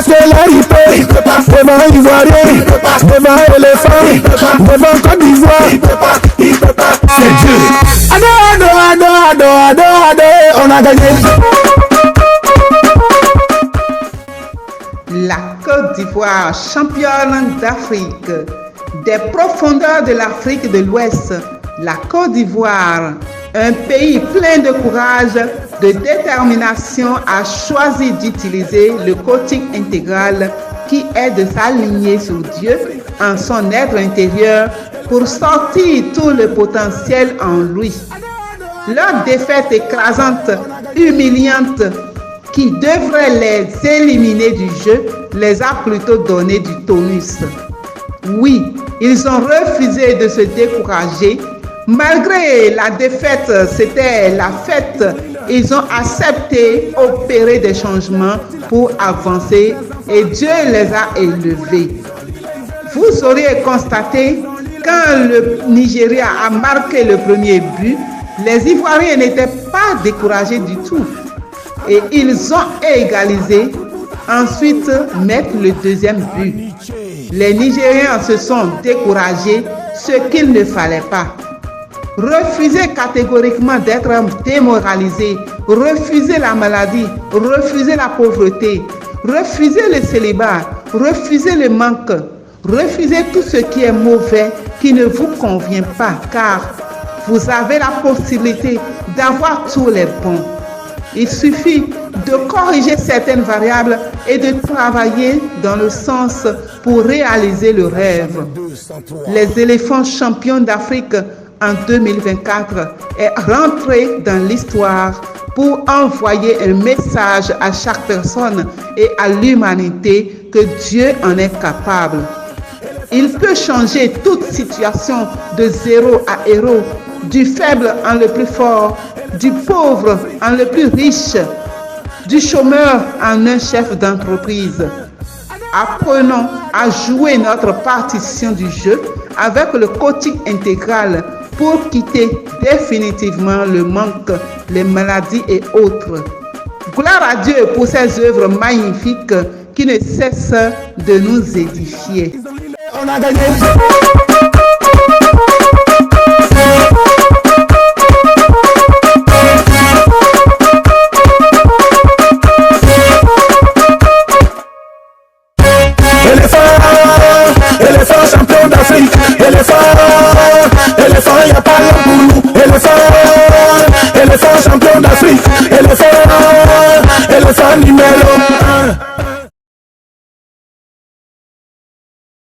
que là il peut pas. Devant Ivoirien, devant éléphant, devant Côte d'Ivoire, il peut pas. C'est Dieu. Ado, on a gagné. La Côte d'Ivoire, championne d'Afrique. Des profondeurs de l'Afrique de l'Ouest, la Côte d'Ivoire, un pays plein de courage, de détermination, a choisi d'utiliser le coaching intégral qui est de s'aligner sur Dieu en son être intérieur pour sortir tout le potentiel en lui. Leur défaite écrasante, humiliante, qui devrait les éliminer du jeu, les a plutôt donné du tonus. Oui, ils ont refusé de se décourager. Malgré la défaite, c'était la fête. Ils ont accepté d'opérer des changements pour avancer et Dieu les a élevés. Vous auriez constaté, quand le Nigeria a marqué le premier but, les Ivoiriens n'étaient pas découragés du tout. Et ils ont égalisé, ensuite mettre le deuxième but. Les Nigériens se sont découragés, ce qu'il ne fallait pas. Refuser catégoriquement d'être démoralisé, refuser la maladie, refuser la pauvreté, refuser le célibat, refuser le manque, refuser tout ce qui est mauvais, qui ne vous convient pas, car vous avez la possibilité d'avoir tous les bons. Il suffit de corriger certaines variables et de travailler dans le sens pour réaliser le rêve. Les éléphants champions d'Afrique en 2024 est rentré dans l'histoire pour envoyer un message à chaque personne et à l'humanité que Dieu en est capable. Il peut changer toute situation de zéro à héros, du faible en le plus fort, du pauvre en le plus riche, du chômeur en un chef d'entreprise. Apprenons à jouer notre partition du jeu avec le coaching intégral pour quitter définitivement le manque, les maladies et autres. Gloire à Dieu pour ses œuvres magnifiques qui ne cessent de nous édifier. On a gagné.